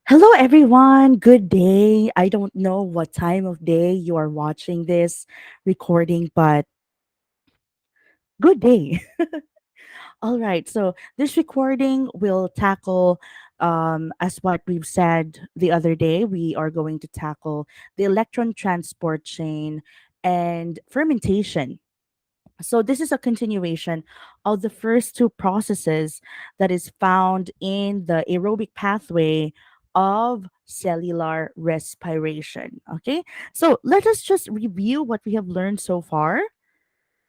Hello, everyone. Good day. I don't know what time of day you are watching this recording, but good day. All right. So, this recording will tackle, as what we've said the other day, we are going to tackle the electron transport chain and fermentation. So, this is a continuation of the first two processes that is found in the aerobic pathway of cellular respiration. Okay, so let us just review what we have learned so far.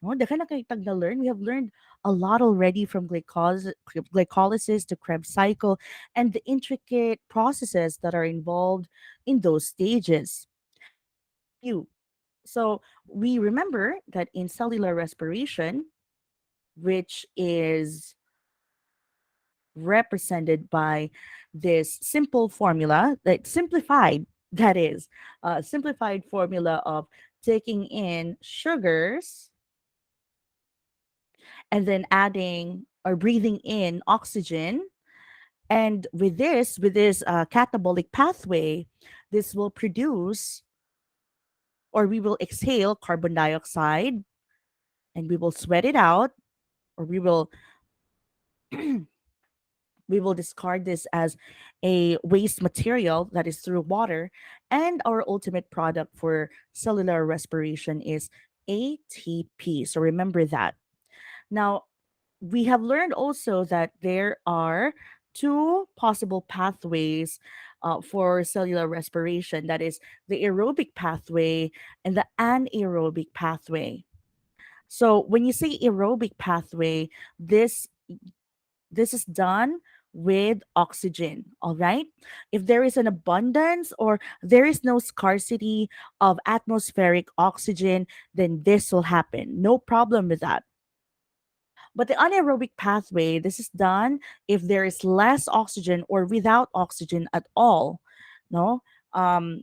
No, daghan na kay tag na learn. We have learned a lot already from glycolysis to Krebs cycle and the intricate processes that are involved in those stages. Now, let's review. So, we remember that in cellular respiration, which is represented by this simple formula that simplified, that is, simplified formula of taking in sugars and then adding or breathing in oxygen. And with this catabolic pathway, this will produce, or we will exhale carbon dioxide, and we will sweat it out, or we will discard this as a waste material that is through water. And our ultimate product for cellular respiration is ATP. So remember that. Now, we have learned also that there are two possible pathways for cellular respiration, that is, the aerobic pathway and the anaerobic pathway. So when you say aerobic pathway, this this is done with oxygen, all right? If there is an abundance or there is no scarcity of atmospheric oxygen, then this will happen. No problem with that. But the anaerobic pathway, this is done if there is less oxygen or without oxygen at all. No? Um,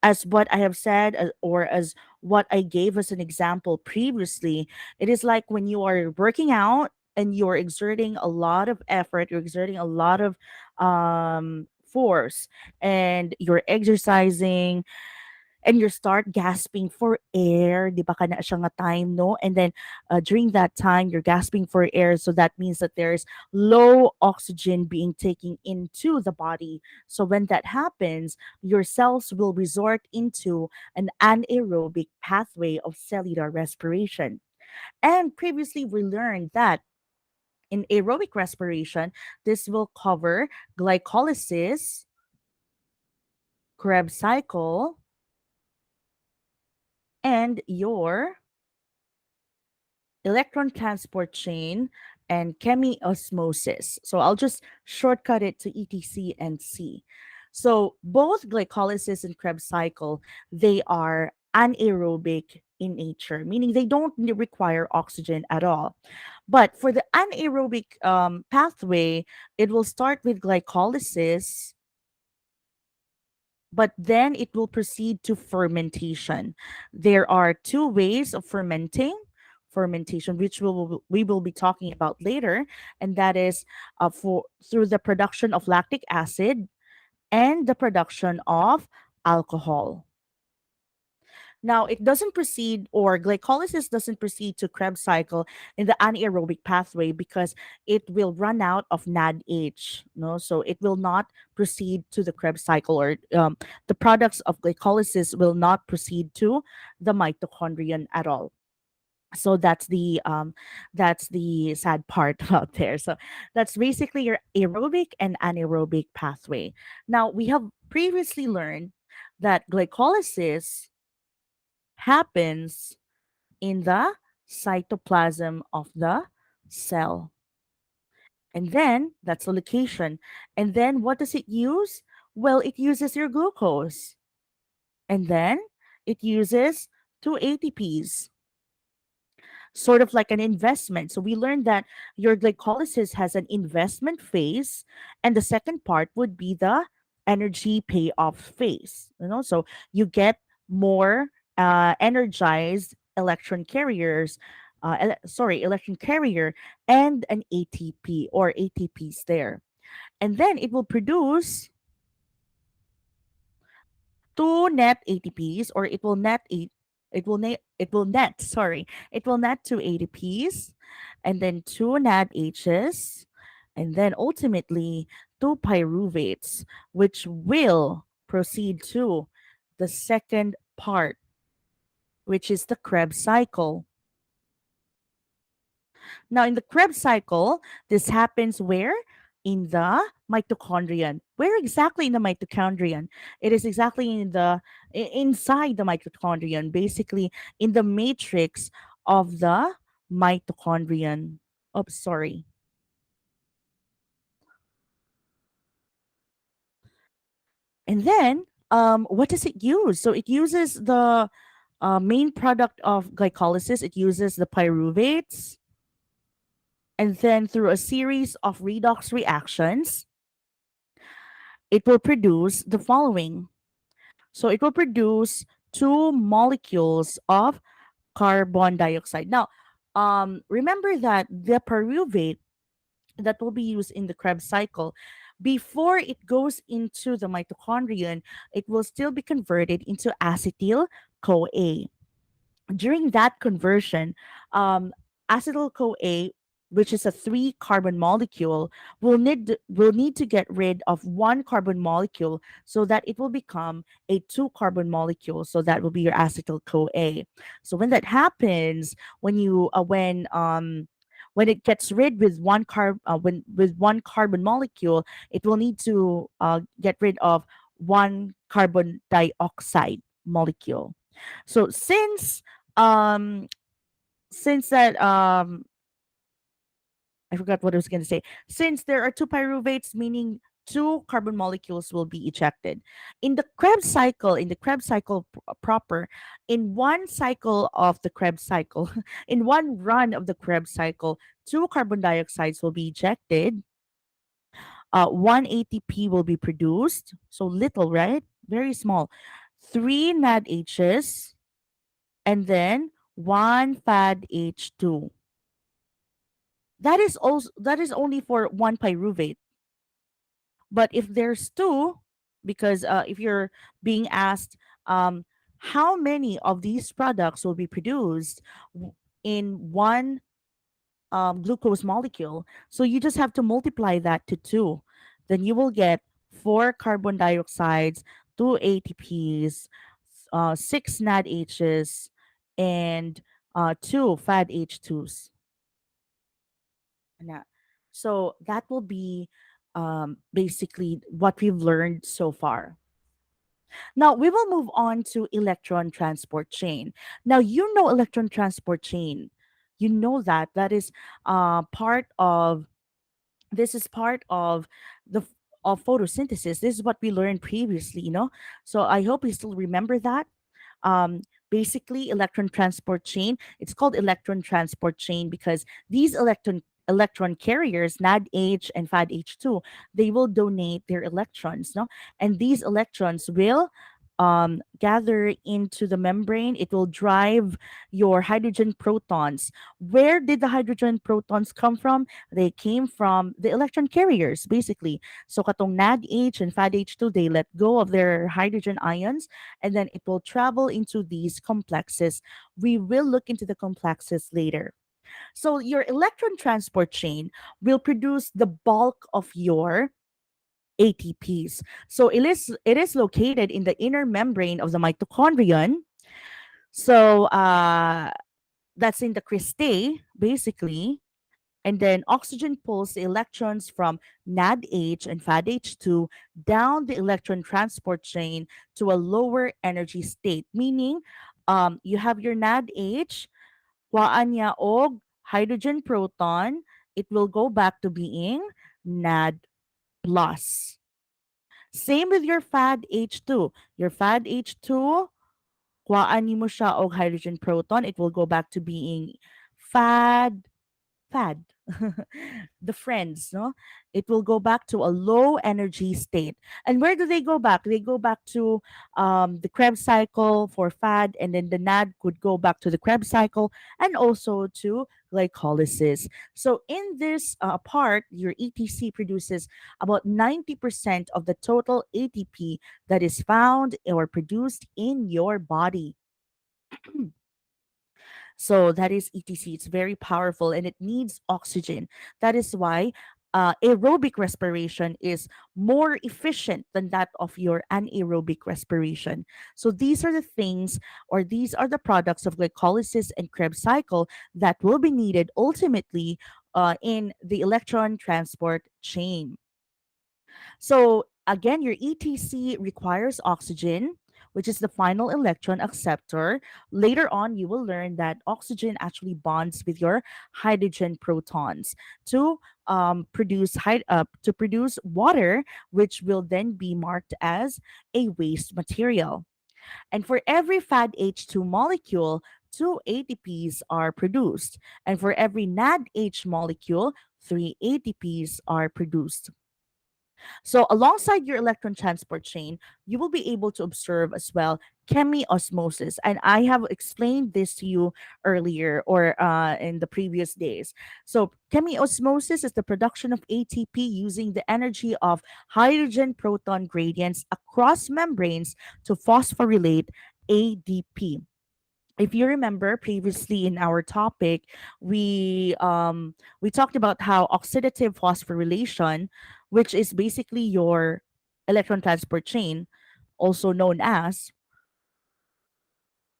as what I have said, or as what I gave as an example previously, it is like when you are working out and you're exerting a lot of effort, you're exerting a lot of force, and you're exercising and you start gasping for air, di ba kana siya nga time, no? And then during that time, you're gasping for air. So that means that there's low oxygen being taken into the body. So when that happens, your cells will resort into an anaerobic pathway of cellular respiration. And previously, we learned that in aerobic respiration, this will cover glycolysis, Krebs cycle, and your electron transport chain, and chemiosmosis. So I'll just shortcut it to ETC and C. So both glycolysis and Krebs cycle, they are anaerobic in nature, meaning they don't require oxygen at all. But for the anaerobic pathway, it will start with glycolysis, but then it will proceed to fermentation. There are two ways of fermentation, which we will be talking about later, and that is for through the production of lactic acid and the production of alcohol. Now, it doesn't proceed, or glycolysis doesn't proceed to Krebs cycle in the anaerobic pathway because it will run out of NADH. No, so it will not proceed to the Krebs cycle, or the products of glycolysis will not proceed to the mitochondrion at all. So that's the sad part out there. So that's basically your aerobic and anaerobic pathway. Now, we have previously learned that glycolysis happens in the cytoplasm of the cell. And then that's the location. And then what does it use? Well, it uses your glucose. And then it uses two ATPs, sort of like an investment. So we learned that your glycolysis has an investment phase, and the second part would be the energy payoff phase. So you get more energized electron carriers. Electron carrier and an ATP or ATPs there. And then it will produce two net ATPs, or it will net eight. It will net, sorry, it will net two ATPs, and then two NADHs, and then ultimately two pyruvates, which will proceed to the second part, which is the Krebs cycle. Now, in the Krebs cycle, this happens where? In the mitochondrion. Where exactly in the mitochondrion? It is exactly inside the mitochondrion, basically in the matrix of the mitochondrion. Oh, sorry. And then, what does it use? So it uses the main product of glycolysis. It uses the pyruvates, and then through a series of redox reactions, it will produce the following. So it will produce two molecules of carbon dioxide. Now, remember that the pyruvate that will be used in the Krebs cycle, before it goes into the mitochondrion, it will still be converted into acetyl CoA. During that conversion, um, acetyl CoA, which is a three carbon molecule, will need to get rid of one carbon molecule so that it will become a two carbon molecule. So that will be your acetyl CoA. So when that happens, when it gets rid with when with one carbon molecule, it will need to get rid of one carbon dioxide molecule. So um since that I forgot what I was going to say. Since there are two pyruvates, meaning two carbon molecules will be ejected. In the Krebs cycle proper, in one cycle of the Krebs cycle, in one run of the Krebs cycle, two carbon dioxides will be ejected. One ATP will be produced. So little, right? Very small. Three NADHs, and then one FAD H2. That is only for one pyruvate. But if there's two, because if you're being asked how many of these products will be produced in one glucose molecule, so you just have to multiply that to two. Then you will get four carbon dioxides, two ATPs, six NADHs, and two FAD H2s. Na. So that will be basically what we've learned so far. Now we will move on to electron transport chain. Now you know electron transport chain. You know that is part of this is part of of photosynthesis. This is what we learned previously, So I hope you still remember that. um, Basically, electron transport chain. It's called electron transport chain because these electron carriers, NADH and FADH2, they will donate their electrons, no? And these electrons will gather into the membrane. It will drive your hydrogen protons. Where did the hydrogen protons come from? They came from the electron carriers, basically. So katong NADH and FADH2, they let go of their hydrogen ions, and then it will travel into these complexes. We will look into the complexes later. So your electron transport chain will produce the bulk of your ATPs. So it is located in the inner membrane of the mitochondrion. So that's in the cristae, basically. And then oxygen pulls the electrons from NADH and FADH2 down the electron transport chain to a lower energy state, meaning you have your NADH, kuhaan niya og hydrogen proton, it will go back to being NAD plus. Same with your FAD H2. Your FAD H2, kuhaan mo siya og hydrogen proton, it will go back to being FAD fad. The friends, no? It will go back to a low energy state. And where do they go back? They go back to the Krebs cycle for fad, and then the NAD could go back to the Krebs cycle and also to glycolysis. So in this part, your ETC produces about 90% of the total ATP that is found or produced in your body. So that is ETC. It's very powerful and it needs oxygen. That is why aerobic respiration is more efficient than that of your anaerobic respiration. So these are the things, or these are the products of glycolysis and Krebs cycle that will be needed ultimately in the electron transport chain. So again, your ETC requires oxygen, which is the final electron acceptor. Later on, you will learn that oxygen actually bonds with your hydrogen protons to to produce water, which will then be marked as a waste material. And for every fad H2 molecule, two ATPs are produced, and for every NADH molecule, three ATPs are produced. So, alongside your electron transport chain, you will be able to observe as well chemiosmosis. And I have explained this to you earlier or in the previous days. So, chemiosmosis is the production of ATP using the energy of hydrogen proton gradients across membranes to phosphorylate ADP. If you remember previously in our topic, we talked about how oxidative phosphorylation, which is basically your electron transport chain, also known as,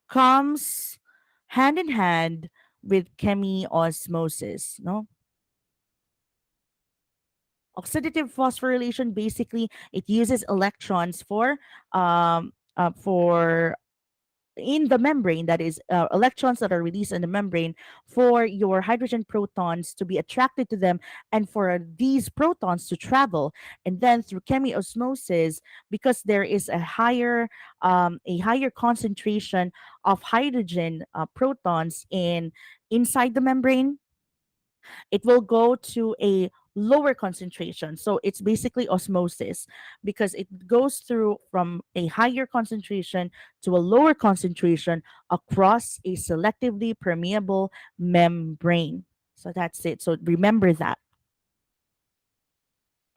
comes hand in hand with chemiosmosis. No, oxidative phosphorylation, basically it uses electrons for in the membrane, that is electrons that are released in the membrane, for your hydrogen protons to be attracted to them and for these protons to travel. And then through chemiosmosis, because there is a higher concentration of hydrogen protons inside the membrane, it will go to a lower concentration. So it's basically osmosis, because it goes through from a higher concentration to a lower concentration across a selectively permeable membrane. So that's it. So remember that.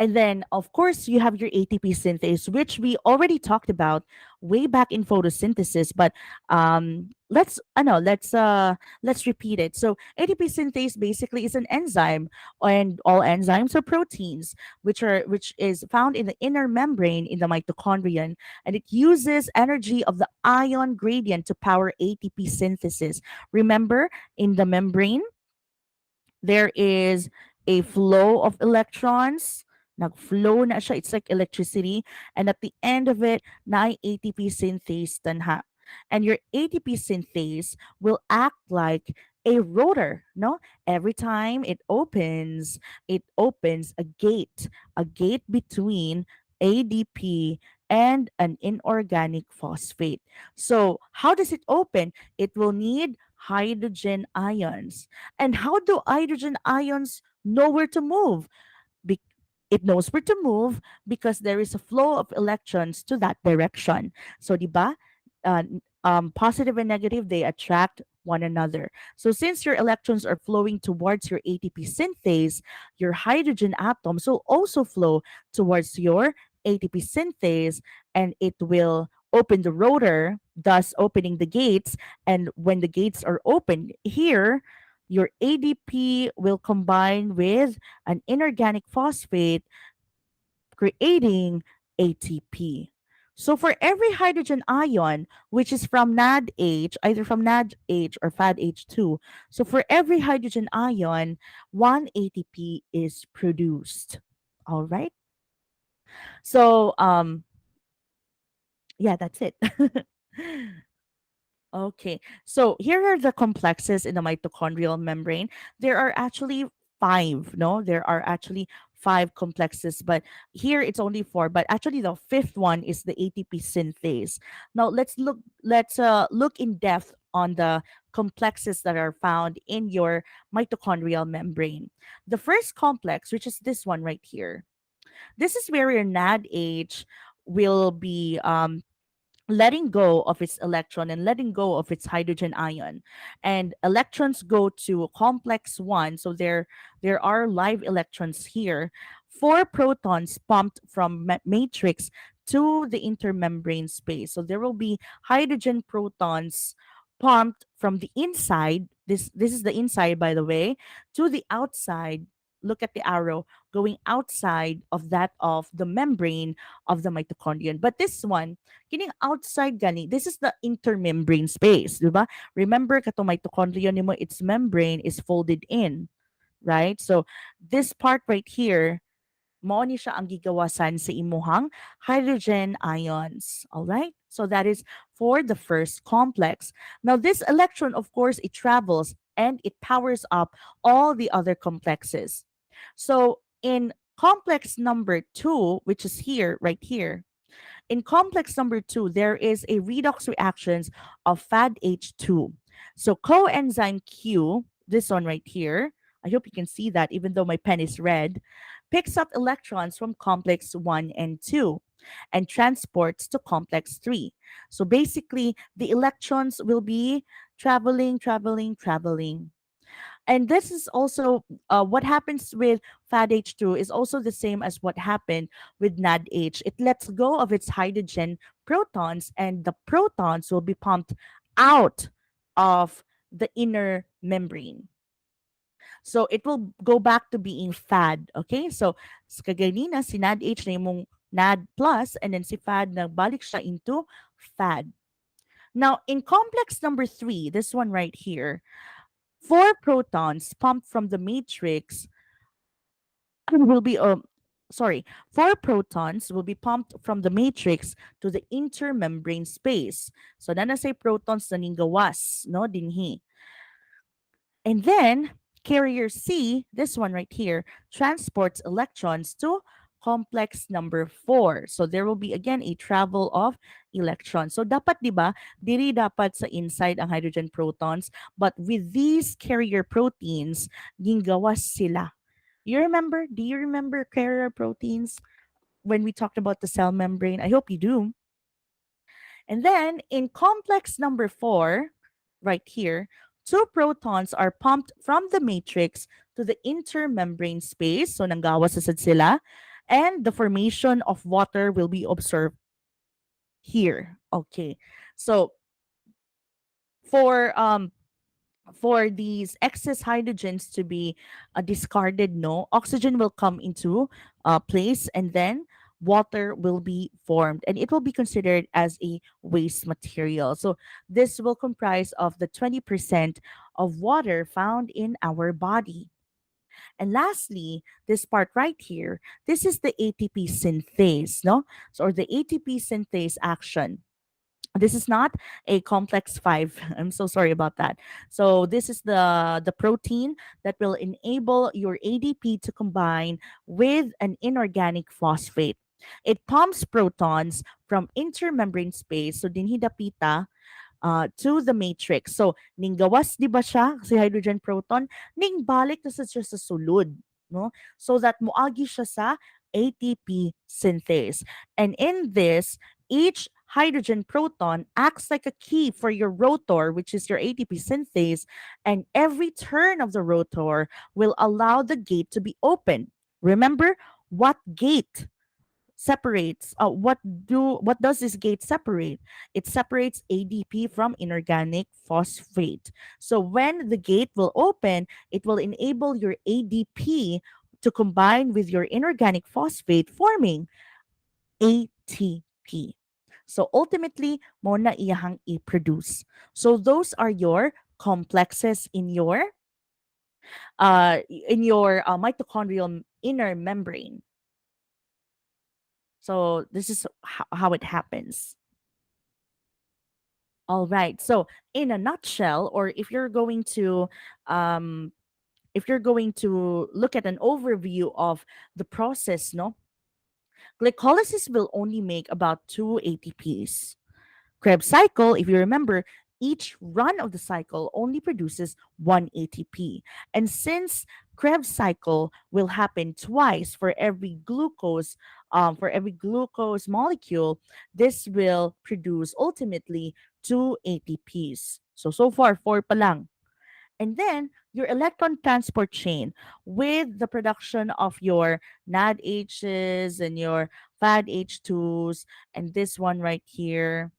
And then, of course, you have your ATP synthase, which we already talked about way back in photosynthesis. But I know let's repeat it. So ATP synthase basically is an enzyme, and all enzymes are proteins, which is found in the inner membrane in the mitochondrion, and it uses energy of the ion gradient to power ATP synthesis. Remember, in the membrane there is a flow of electrons. Nag-flow na siya. It's like electricity. And at the end of it, na ATP synthase tanha. And your ATP synthase will act like a rotor, no? Every time it opens a gate between ADP and an inorganic phosphate. So, how does it open? It will need hydrogen ions. And how do hydrogen ions know where to move? Be- it knows where to move because there is a flow of electrons to that direction. So, di ba? Positive and negative, they attract one another. So, since your electrons are flowing towards your ATP synthase, your hydrogen atoms will also flow towards your ATP synthase, and it will open the rotor, thus opening the gates. And when the gates are open here, your ADP will combine with an inorganic phosphate, creating ATP. So for every hydrogen ion, which is from NADH, either from NADH or FADH2, so for every hydrogen ion, one ATP is produced. All right. So yeah, that's it. Okay. So here are the complexes in the mitochondrial membrane. There are actually five, no? There are actually five complexes, but here it's only four. But actually the fifth one is the ATP synthase. Now let's look in depth on the complexes that are found in your mitochondrial membrane. The first complex, which is this one right here, this is where your NADH will be letting go of its electron and letting go of its hydrogen ion, and electrons go to complex 1. So there are live electrons here. Four protons pumped from matrix to the intermembrane space. So there will be hydrogen protons pumped from the inside, this is the inside by the way, to the outside. Look at the arrow going outside of that of the membrane of the mitochondrion. But this one, kining outside gani, this is the intermembrane space, di ba? Remember, katong mitochondria nimo, its membrane is folded in, right? So this part right here, mao ni siya ang gigawasan sa imuhang hydrogen ions. All right? So that is for the first complex. Now this electron, of course, it travels and it powers up all the other complexes. So in complex number 2, which is here, right here, in complex number 2, there is a redox reactions of FADH2. So coenzyme Q, this one right here, I hope you can see that even though my pen is red, picks up electrons from complex 1 and 2 and transports to complex 3. So basically, the electrons will be traveling, traveling, traveling. And this is also what happens with FADH2 is also the same as what happened with NADH. It lets go of its hydrogen protons, and the protons will be pumped out of the inner membrane. So it will go back to being FAD. Okay? So kaganina, si NADH na yung NAD plus, and then si FAD na balik siya into FAD. Now, in complex number 3, this one right here, four protons pumped from the matrix will be sorry, four protons will be pumped from the matrix to the intermembrane space. So na say protons na gawas, no, dinhi. And then carrier C, this one right here, transports electrons to complex number 4. So there will be again a travel of electrons. So dapat 'di ba, diri dapat sa inside ang hydrogen protons, but with these carrier proteins, gingawas sila. You remember? Do you remember carrier proteins when we talked about the cell membrane? I hope you do. And then in complex number 4, right here, two protons are pumped from the matrix to the intermembrane space. So nanggawas sa sila. And the formation of water will be observed here. Okay. So for these excess hydrogens to be discarded, no, oxygen will come into place, and then water will be formed, and it will be considered as a waste material. So this will comprise of the 20% of water found in our body. And lastly, this part right here, this is the ATP synthase, no? So, or the ATP synthase action. This is not a complex 5. I'm so sorry about that. So this is the protein that will enable your ADP to combine with an inorganic phosphate. It pumps protons from intermembrane space, so dinhidapita, to the matrix. So, ning gawas di ba siya, si hydrogen proton, ning balik na siya sa sulod, no? So that muagi siya sa ATP synthase. And in this, each hydrogen proton acts like a key for your rotor, which is your ATP synthase, and every turn of the rotor will allow the gate to be opened. Remember what gate separates what does this gate separate? It separates ADP from inorganic phosphate. So when the gate will open, it will enable your ADP to combine with your inorganic phosphate, forming ATP. So ultimately, mo na iyahang i-produce. So those are your complexes in your mitochondrial inner membrane. So this is how it happens. All right. So in a nutshell, or um, if you're going to look at an overview of the process, no, glycolysis will only make about 2 ATPs. Krebs cycle, if you remember, each run of the cycle only produces one ATP. And since Krebs cycle will happen twice for every glucose molecule, this will produce ultimately two ATPs. So far, four pa lang. And then your electron transport chain with the production of your NADHs and your FADH2s and this one right here.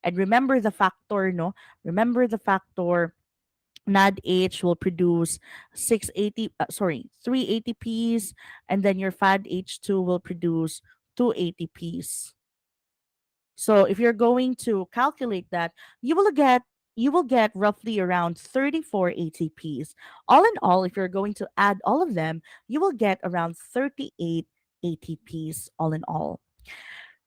And remember the factor, no? Remember the factor. NADH will produce 3 ATPs, and then your FADH2 will produce 2 ATPs. So if you're going to calculate that, you will get you will get roughly around 34 ATPs. All in all, if you're going to add all of them, you will get around 38 ATPs all in all.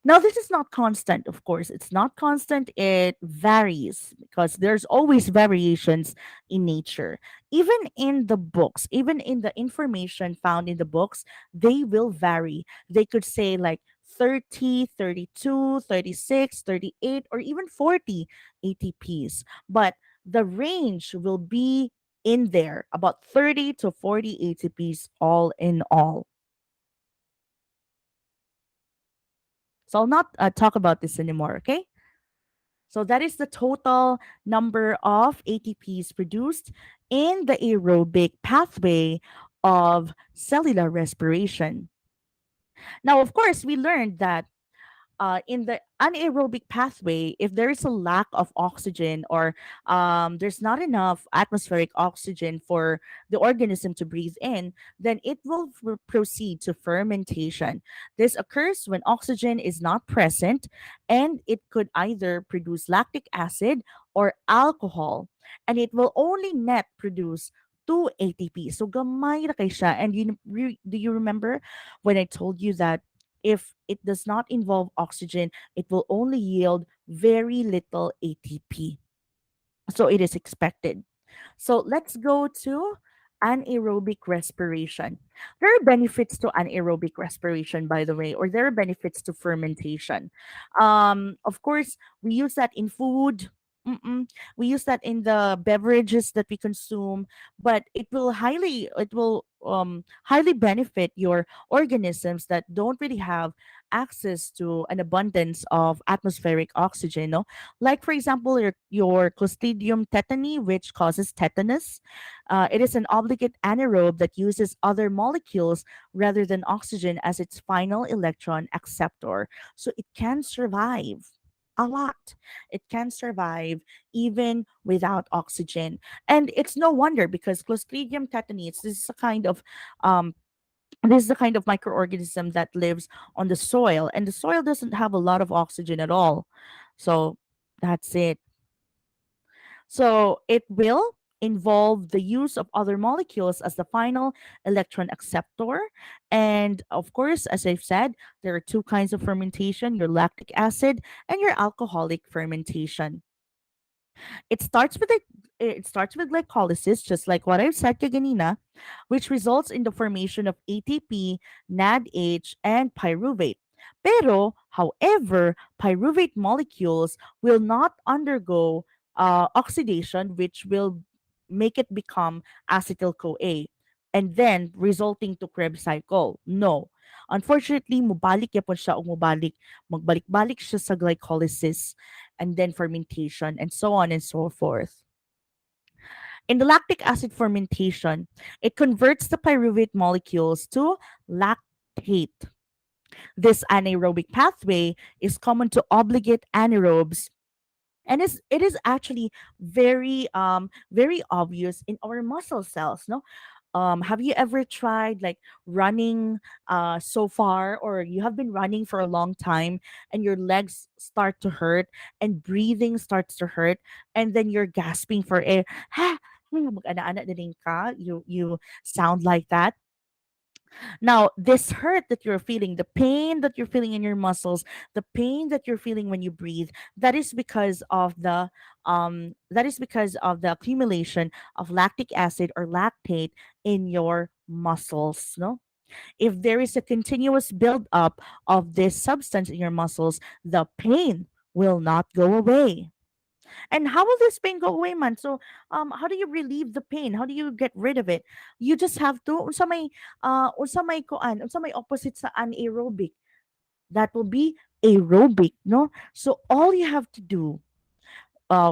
Now, this is not constant, of course. It's not constant. It varies because there's always variations in nature. Even in the books, even in the information found in the books, they will vary. They could say like 30, 32, 36, 38, or even 40 ATPs. But the range will be in there, about 30 to 40 ATPs all in all. So I'll not talk about this anymore, okay? So that is the total number of ATPs produced in the aerobic pathway of cellular respiration. Now, of course, we learned that in the anaerobic pathway, if there is a lack of oxygen or there's not enough atmospheric oxygen for the organism to breathe in, then it will proceed to fermentation. This occurs when oxygen is not present, and it could either produce lactic acid or alcohol, and it will only net produce 2 ATP. So gamay ra kay siya. And do you remember when I told you that if it does not involve oxygen, it will only yield very little ATP. So it is expected. So let's go to anaerobic respiration. There are benefits to anaerobic respiration, by the way, or there are benefits to fermentation. Of course, we use that in food. We use that in the beverages that we consume, but it will highly benefit your organisms that don't really have access to an abundance of atmospheric oxygen. No, like for example, your Clostridium tetani, which causes tetanus. It is an obligate anaerobe that uses other molecules rather than oxygen as its final electron acceptor. So it can survive a lot. It can survive even without oxygen. And it's no wonder because Clostridium tetani, um, this is the kind of microorganism that lives on the soil, and the soil doesn't have a lot of oxygen at all. So that's it. So it will involve the use of other molecules as the final electron acceptor. And of course, as I've said, there are two kinds of fermentation, your lactic acid and your alcoholic fermentation. It starts with glycolysis, just like what I've said kaganina, which results in the formation of ATP, NADH, and pyruvate. Pero, however, pyruvate molecules will not undergo oxidation, which will make it become acetyl CoA, and then resulting to Krebs cycle. No. Unfortunately, mubalik yapon siya o magbalik-balik siya sa glycolysis and then fermentation, and so on and so forth. In the lactic acid fermentation, it converts the pyruvate molecules to lactate. This anaerobic pathway is common to obligate anaerobes, and it is actually very obvious in our muscle cells. No, have you ever tried like running so far, or you have been running for a long time and your legs start to hurt and breathing starts to hurt, and then you're gasping for air? Ha, mag-ana-ana din ka. You sound like that. Now, this hurt that you're feeling, the pain that you're feeling in your muscles, the pain that you're feeling when you breathe, that is because of the accumulation of lactic acid or lactate in your muscles. No, if there is a continuous buildup of this substance in your muscles, the pain will not go away. And how will this pain go away, man? So, how do you relieve the pain? How do you get rid of it? You just have to, unsa may kuan, unsa may opposite sa anaerobic. That will be aerobic, no? So, all you have to do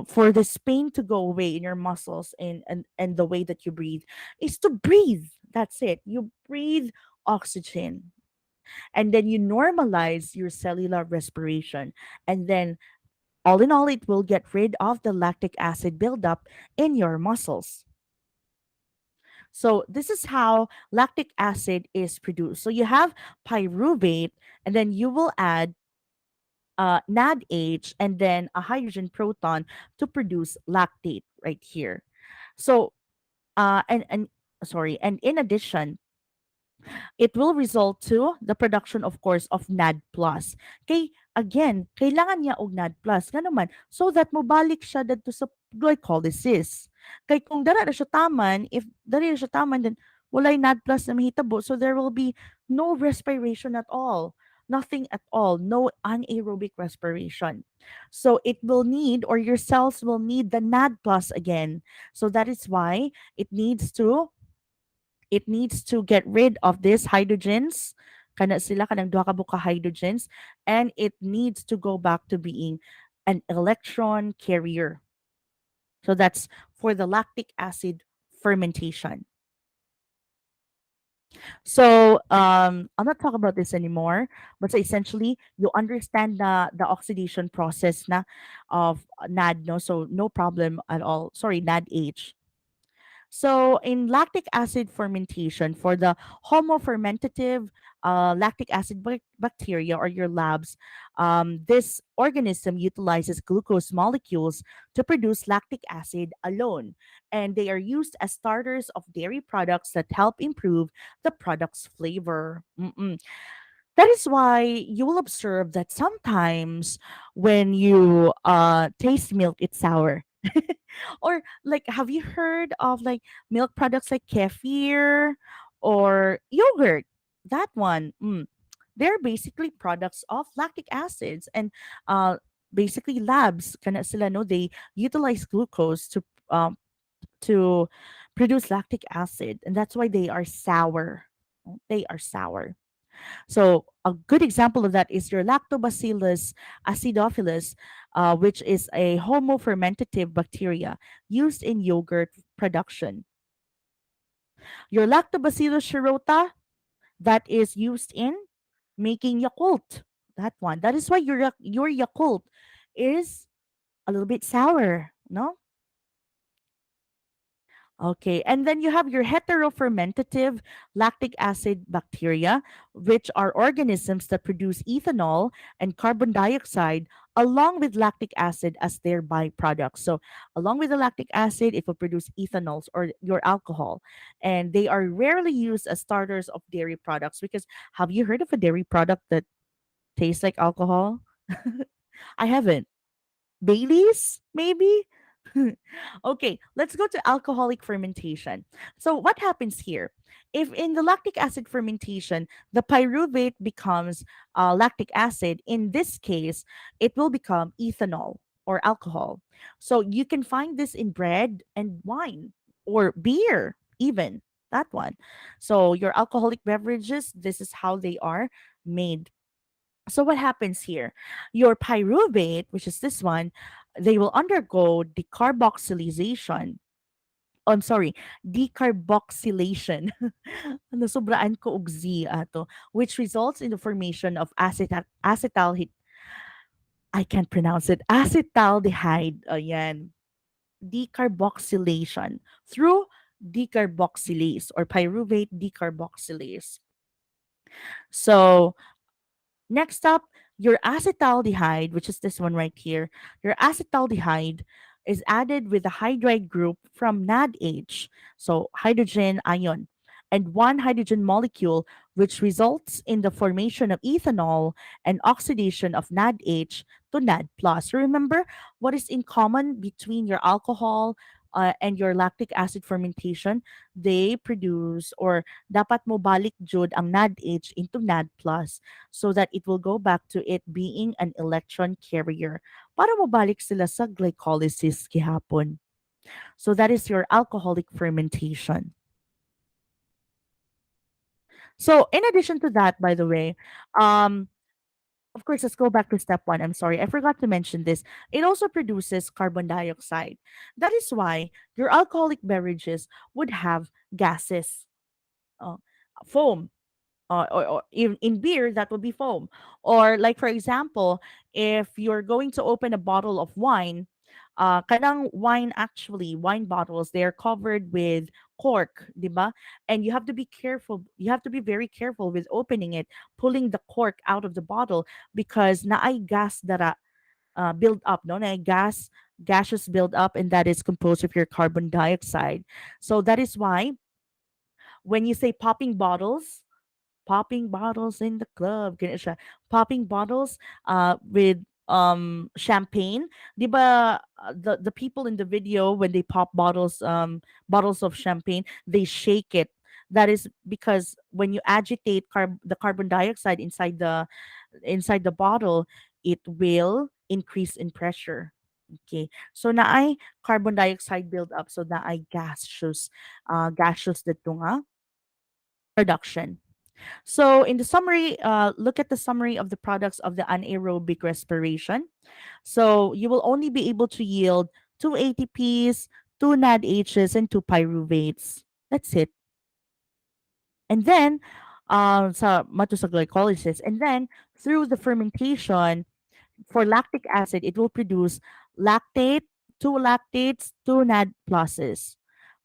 for this pain to go away in your muscles and the way that you breathe is to breathe. That's it. You breathe oxygen and then you normalize your cellular respiration. And then, all in all, it will get rid of the lactic acid buildup in your muscles. So, this is how lactic acid is produced. So, you have pyruvate, and then you will add NADH and then a hydrogen proton to produce lactate right here. So, and sorry, and in addition, it will result to the production, of course, of NAD+. Kay, again, kailangan niya og NAD+. Nga naman, so that mobalik siya dito sa glycolysis. Kay kung dara na siya taman, if dara na siya taman, then walay NAD+ na mahitabo. So there will be no respiration at all. Nothing at all. No anaerobic respiration. So it will need, or your cells will need the NAD+ again. So that is why it needs to get rid of these hydrogens, kana sila kanang duha ka buka hydrogens, and it needs to go back to being an electron carrier. So that's for the lactic acid fermentation. So I'll not talk about this anymore, but so essentially you understand the oxidation process na of NAD, no, so no problem at all. Sorry, NADH. So, in lactic acid fermentation, for the homofermentative lactic acid bacteria or your labs, this organism utilizes glucose molecules to produce lactic acid alone. And they are used as starters of dairy products that help improve the product's flavor. Mm-mm. That is why you will observe that sometimes when you taste milk, it's sour. Or like, have you heard of like milk products like kefir or yogurt? That one, they're basically products of lactic acids and uh, basically labs. Kana sila no, they utilize glucose to produce lactic acid, and that's why they are sour. They are sour. So a good example of that is your Lactobacillus acidophilus, which is a homofermentative bacteria used in yogurt production. Your Lactobacillus shirota, that is used in making Yakult. That one. That is why your Yakult is a little bit sour, no? Okay, and then you have your heterofermentative lactic acid bacteria, which are organisms that produce ethanol and carbon dioxide along with lactic acid as their byproducts. So, along with the lactic acid, it will produce ethanols or your alcohol. And they are rarely used as starters of dairy products because have you heard of a dairy product that tastes like alcohol? I haven't. Baileys, maybe? Okay, let's go to alcoholic fermentation. So, what happens here? If in the lactic acid fermentation, the pyruvate becomes lactic acid, in this case, it will become ethanol or alcohol. So, you can find this in bread and wine or beer, even that one. So, your alcoholic beverages, this is how they are made. So what happens here? Your pyruvate, which is this one, they will undergo decarboxylation. Oh, I'm sorry, decarboxylation. Nasobraan ko og Z ato, which results in the formation of I can't pronounce it. Acetaldehyde. Ayan. Decarboxylation through decarboxylase or pyruvate decarboxylase. So next up, your acetaldehyde, which is this one right here, your acetaldehyde is added with the hydride group from NADH, so hydrogen ion, and one hydrogen molecule, which results in the formation of ethanol and oxidation of NADH to NAD+. Remember what is in common between your alcohol, and your lactic acid fermentation, they produce, or dapat mo balik jud ang NADH into NAD plus so that it will go back to it being an electron carrier para mo balik sila sa glycolysis gihapon. So that is your alcoholic fermentation. So in addition to that, by the way, um, of course, let's go back to step one. I'm sorry, I forgot to mention this. It also produces carbon dioxide. That is why your alcoholic beverages would have gases, uh, foam, or in beer that would be foam. Or like for example, if you're going to open a bottle of wine, kanang wine, actually wine bottles, they're covered with cork, diba? And you have to be careful, you have to be very careful with opening it, pulling the cork out of the bottle, because naay gas that build up, no, naay gaseous build up, and that is composed of your carbon dioxide. So that is why when you say popping bottles in the club, ganun siya. Popping bottles with champagne. 'Di ba the people in the video, when they pop bottles of champagne, they shake it. That is because when you agitate the carbon dioxide inside the bottle, it will increase in pressure. Okay. So naay carbon dioxide build up, so naay gaseous dito nga production. So, in the summary, look at the summary of the products of the anaerobic respiration. So, you will only be able to yield two ATPs, two NADHs, and two pyruvates. That's it. And then, sa glycolysis, and then through the fermentation, for lactic acid, it will produce lactate, two lactates, two NAD pluses.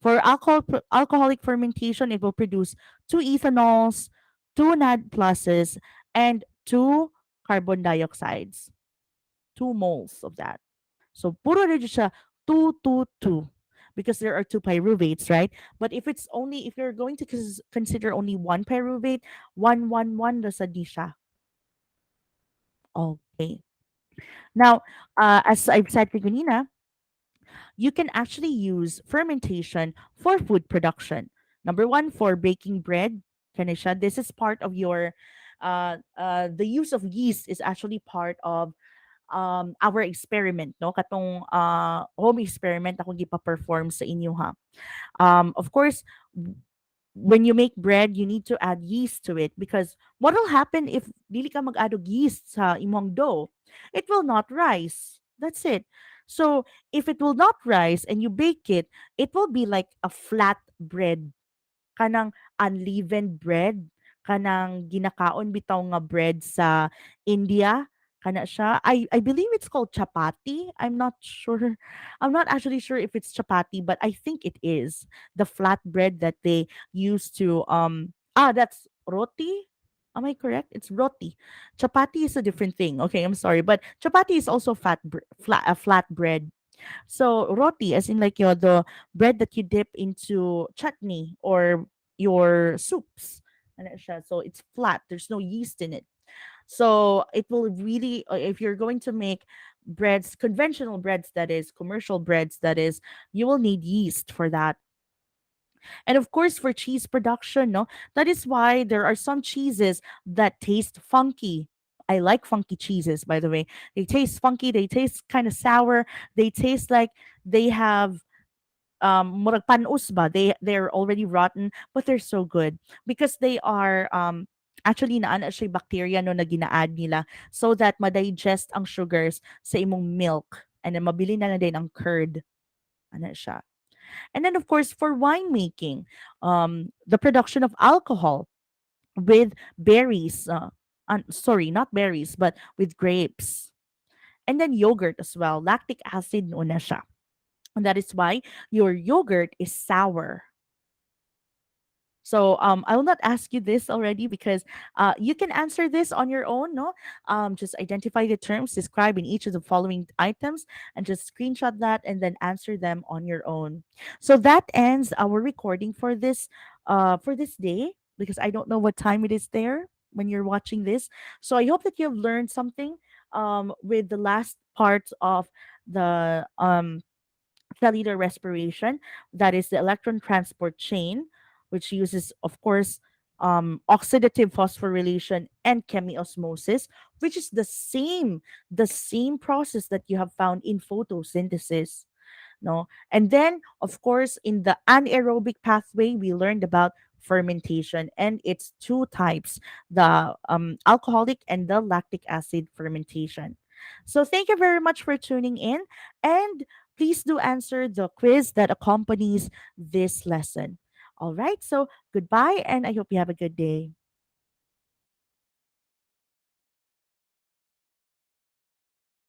For alcoholic fermentation, it will produce two ethanols, two NAD pluses, and two carbon dioxides, 2 moles of that. So, puro na dyan siya 2, 2, 2. Because there are two pyruvates, right? But if you're going to consider only one pyruvate, 1, 1, 1, na sa di siya. Okay. Now, as I've said kanina, you can actually use fermentation for food production. Number one, for baking bread. Kanisha, this is part of your, the use of yeast is actually part of our experiment, no? Katong home experiment ako gipa-perform sa inyo, ha. Of course, when you make bread, you need to add yeast to it, because what will happen if dili ka mag-add og yeast sa imong dough? It will not rise. That's it. So if it will not rise and you bake it, it will be like a flat bread, kanang unleavened bread, kanang ginakaon bitaw nga bread sa India, kana siya. I believe it's called chapati. I'm not sure. I'm not actually sure if it's chapati, but I think it is the flat bread that they use to that's roti. Am I correct? It's roti. Chapati is a different thing. Okay, I'm sorry, but chapati is also flat bread. So roti, as in like the bread that you dip into chutney or your soups. Ano siya. So it's flat. There's no yeast in it. So it will really, if you're going to make breads, conventional breads, that is, commercial breads, that is, you will need yeast for that. And of course, for cheese production, no, that is why there are some cheeses that taste funky. I like funky cheeses, by the way. They taste funky. They taste kind of sour. They taste like they have murag panus ba, they're already rotten, but they're so good because they are actually naana siya bacteria no na gina-add nila so that ma-digest ang sugars sa imong milk, and then mabili na din ang curd, ana siya. And then of course, for winemaking, the production of alcohol with berries, sorry, not berries, but with grapes, and then yogurt as well, lactic acid no na siya. And that is why your yogurt is sour. So I will not ask you this already because you can answer this on your own. No, just identify the terms described in each of the following items and just screenshot that and then answer them on your own. So that ends our recording for this day, because I don't know what time it is there when you're watching this. So I hope that you have learned something with the last part of the cellular respiration, that is the electron transport chain, which uses, of course, oxidative phosphorylation and chemiosmosis, which is the same process that you have found in photosynthesis. No, and then of course in the anaerobic pathway we learned about fermentation, and it's two types: the alcoholic and the lactic acid fermentation. So thank you very much for tuning in, and please do answer the quiz that accompanies this lesson. All right, so goodbye, and I hope you have a good day.